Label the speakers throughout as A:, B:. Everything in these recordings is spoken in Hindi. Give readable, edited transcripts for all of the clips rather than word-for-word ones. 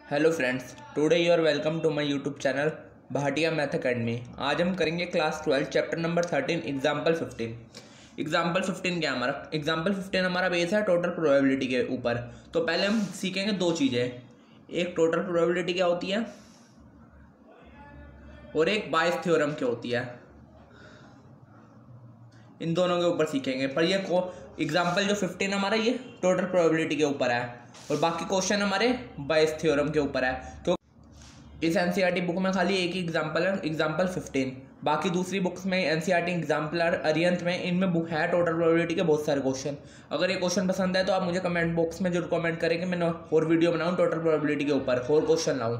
A: Hello friends, today you are welcome to my YouTube channel Bhatia math academy. आज हम करेंगे class 12 chapter number 13 example 15। Example 15 क्या हमारा? एग्जाम्पल 15 हमारा बेस है टोटल प्रोबेबिलिटी के ऊपर। तो पहले हम सीखेंगे दो चीज़ें, एक टोटल प्रोबेबिलिटी क्या होती है और एक बायस थ्योरम क्या होती है। इन दोनों के ऊपर सीखेंगे। पर ये एग्जाम्पल जो 15 हमारा ये टोटल प्रोबेबिलिटी के ऊपर है और बाकी क्वेश्चन हमारे बायस थ्योरम के ऊपर है। तो इस एनसीईआरटी बुक में खाली एक ही एग्जाम्पल है, एग्जाम्पल 15। बाकी दूसरी बुक्स में एनसीईआरटी एग्जाम्पलर अरिहंत में इनमें बुक है टोटल प्रोबेबिलिटी के बहुत सारे क्वेश्चन। अगर ये क्वेश्चन पसंद है तो आप मुझे कमेंट बॉक्स में जरूर कमेंट करेंगे, मैं और वीडियो बनाऊँ टोटल प्रोबेबिलिटी के ऊपर, और क्वेश्चन लाऊँ।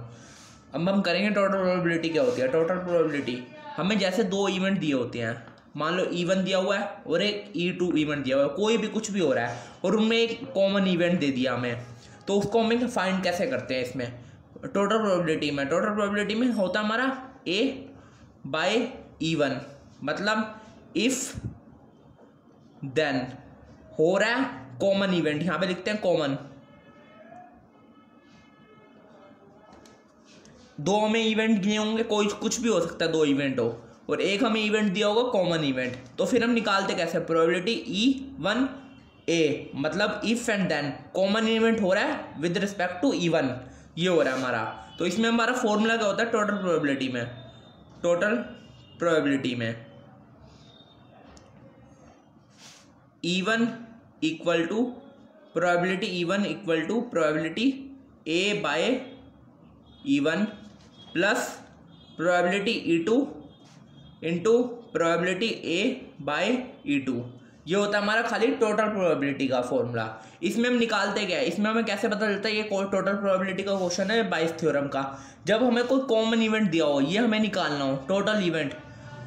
A: अब हम करेंगे टोटल प्रोबेबिलिटी क्या होती है। टोटल प्रोबेबिलिटी हमें जैसे दो इवेंट दिए होते हैं, मान लो E1 दिया हुआ है और एक E2 इवेंट दिया हुआ है, कोई भी कुछ भी हो रहा है और उनमें एक कॉमन इवेंट दे दिया हमें, तो उसको हम फाइंड कैसे करते हैं इसमें टोटल प्रोबेबिलिटी में। टोटल प्रोबेबिलिटी में होता हमारा A बाय E1, मतलब इफ देन हो रहा है कॉमन इवेंट, यहां पे लिखते हैं कॉमन। दो हमें इवेंट दिए होंगे, कोई कुछ भी हो सकता है, दो इवेंट हो और एक हमें इवेंट दिया होगा कॉमन इवेंट, तो फिर हम निकालते कैसे प्रोबेबिलिटी E1 A, मतलब if and then common event हो रहा है विद रिस्पेक्ट टू E1, ये हो रहा है हमारा। तो इसमें हमारा फॉर्मूला क्या होता है टोटल प्रोबेबिलिटी में? टोटल प्रोबेबिलिटी में E1 equal to probability E1 equal to probability A by E1 plus probability E2 into probability A by E2। ये होता है हमारा खाली टोटल प्रोबेबिलिटी का फॉर्मूला। इसमें हम निकालते क्या है, इसमें हमें कैसे पता चलता है ये टोटल प्रोबेबिलिटी का क्वेश्चन है बायस थ्योरम का। जब हमें कोई कॉमन इवेंट दिया हो, ये हमें निकालना हो, टोटल इवेंट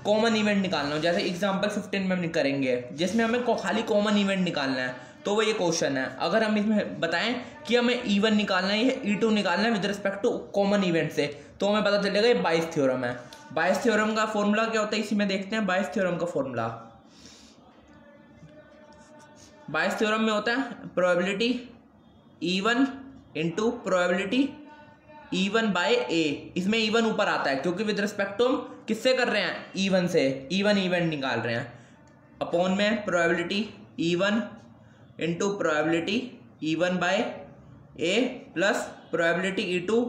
A: कॉमन इवेंट निकालना हो, जैसे एग्जाम्पल 15 में हम करेंगे जिसमें हमें खाली कॉमन इवेंट निकालना है, तो वो ये क्वेश्चन है। अगर हम इसमें बताएं कि हमें E1 निकालना है या E2 निकालना है with respect to common event से, तो हमें पता चलेगा ये बायस थ्योरम है। बायस थ्योरम का फॉर्मूला क्या होता है इसी में देखते हैं। बायस थ्योरम का फॉर्मूला, बायस थ्योरम में होता है probability E1 into probability E1 by A। इसमें E1 ऊपर आता है क्योंकि विद रिस्पेक्ट टू हम किससे कर रहे हैं, E1 से, E1 इवेंट निकाल रहे हैं, अपॉन में probability E1 into probability E1 by A plus probability E2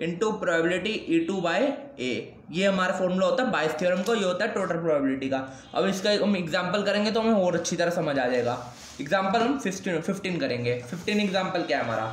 A: into probability E2 by A। ये हमारा फॉर्मूला होता है बायस थ्योरम का, ये होता है टोटल प्रोबेबिलिटी का। अब इसका हम एग्जांपल करेंगे तो हमें और अच्छी तरह समझ आ जाएगा। एग्जांपल हम 15 करेंगे। 15 एग्जांपल क्या है हमारा?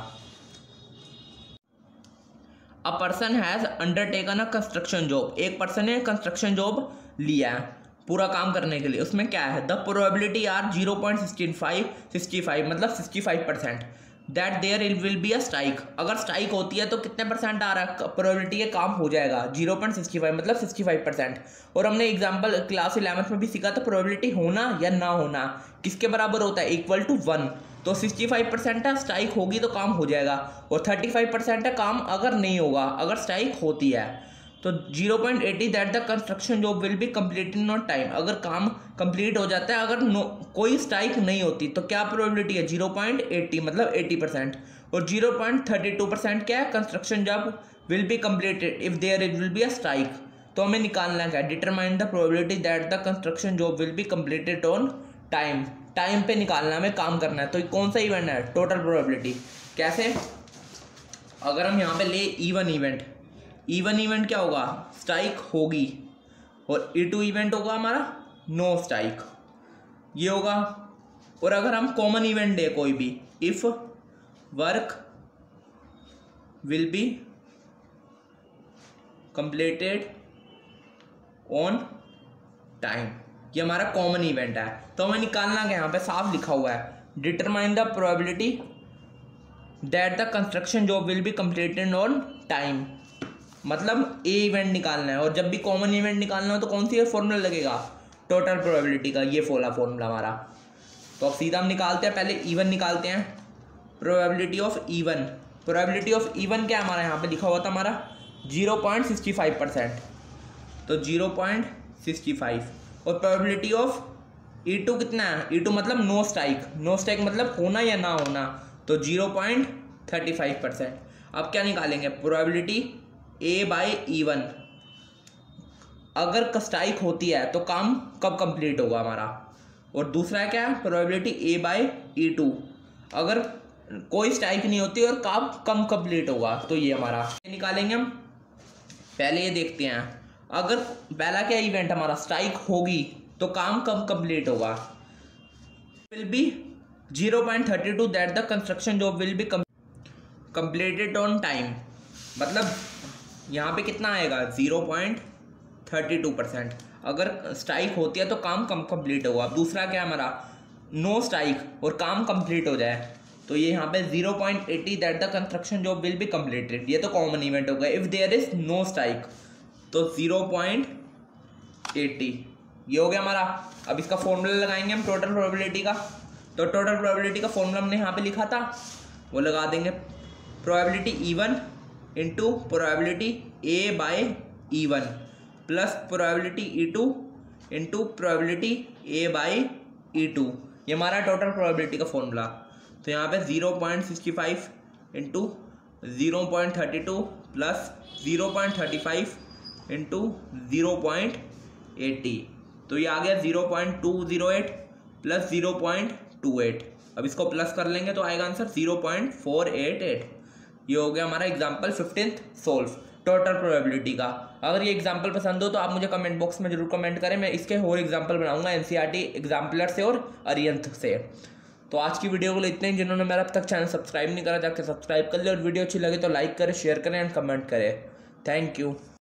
A: A person has undertaken a construction job. एक पर्सन ने कंस्ट्रक्शन जॉब लिया है पूरा काम करने के लिए। उसमें क्या है, द प्रोबेबिलिटी आर 0.65 मतलब 65% that there will be a strike. अगर स्ट्राइक होती है तो कितने परसेंट आ रहा है प्रोबेबिलिटी ये काम हो जाएगा? 0.65 मतलब 65%। और हमने एग्जाम्पल क्लास 11 में भी सीखा था प्रोबेबिलिटी होना या ना होना किसके बराबर होता है, इक्वल टू 1। तो 65% है स्ट्राइक होगी तो काम हो जाएगा, और 35% है काम अगर नहीं होगा, अगर स्ट्राइक होती है। तो 0.80 that the construction job will be completed in time. अगर काम कंप्लीट हो जाता है, अगर कोई स्ट्राइक नहीं होती तो क्या प्रोबेबिलिटी है? 0.80 मतलब 80%। और 0.32% क्या है, construction job will be completed if there will be a strike. तो हमें निकालना क्या है, determine the probability that the construction job will be completed on time. Time पे निकालना, हमें काम करना है। तो कौन सा इवेंट है? Total probability. कैसे? अगर हम यहाँ पे ले E1 इवेंट, E1 इवेंट क्या होगा, स्ट्राइक होगी, और E2 इवेंट होगा हमारा नो स्ट्राइक, ये होगा। और अगर हम कॉमन इवेंट दे कोई भी, if work will be completed on time, ये हमारा कॉमन इवेंट है। तो हमें निकालना क्या, यहाँ पे साफ लिखा हुआ है, determine the probability that the construction job will be completed on time, मतलब ए इवेंट निकालना है। और जब भी कॉमन इवेंट निकालना हो तो कौन सी फॉर्मूला लगेगा, टोटल प्रोबेबिलिटी का, ये फॉर्मूला हमारा। तो अब सीधा हम निकालते हैं, पहले E1 निकालते हैं, probability of E1। Probability of E1 क्या है हमारा, यहाँ पे लिखा हुआ था हमारा 0.65%, तो 0.65। और प्रोबेबिलिटी ऑफ E2 कितना है, E2 मतलब नो स्ट्राइक, नो स्ट्राइक मतलब होना या ना होना, तो 0.35%। अब क्या निकालेंगे, प्रोबेबिलिटी ए बाई E1, अगर स्ट्राइक होती है तो काम कब कंप्लीट होगा हमारा, और दूसरा क्या है प्रोबेबिलिटी ए बाई E2, अगर कोई स्ट्राइक नहीं होती और काम कम कंप्लीट होगा। तो ये हमारा निकालेंगे हम। पहले ये देखते हैं, अगर पहला क्या इवेंट हमारा स्ट्राइक होगी तो काम कब कंप्लीट होगा, will be 0.32 that the construction job will be completed on time, मतलब यहाँ पे कितना आएगा 0.32%, अगर स्ट्राइक होती है तो काम कम कंप्लीट होगा। अब दूसरा क्या हमारा नो स्ट्राइक और काम कंप्लीट हो जाए, तो ये यहाँ पे 0.80 that the construction job will be completed, ये तो कॉमन इवेंट होगा। If there is no strike तो 0.80, ये हो गया हमारा। अब इसका फॉर्मूला लगाएंगे हम टोटल प्रोबेबिलिटी का, तो टोटल प्रोबेबिलिटी का फॉर्मूला हमने यहाँ पे लिखा था, वो लगा देंगे probability E1 into probability A by E1 plus probability E2 into probability A by E2, ये हमारा टोटल प्रोबेबिलिटी का फॉर्मूला। तो यहाँ पे 0.65 इंटू 0.32 प्लस 0.35 इंटू 0.80, तो ये आ गया 0.208 प्लस 0.28। अब इसको प्लस कर लेंगे तो आएगा आंसर 0.488। ये हो गया हमारा example 15th solve total probability का। अगर ये एग्जाम्पल पसंद हो तो आप मुझे कमेंट बॉक्स में जरूर कमेंट करें, मैं इसके और एग्जाम्पल बनाऊंगा NCERT एग्जाम्पलर से और अरिहंत से। तो आज की वीडियो के लिए इतने ही, जिन्होंने मेरा अब तक चैनल सब्सक्राइब नहीं करा जाकर सब्सक्राइब कर ले, और वीडियो अच्छी लगे तो लाइक करें, शेयर करें एंड कमेंट करें। Thank you.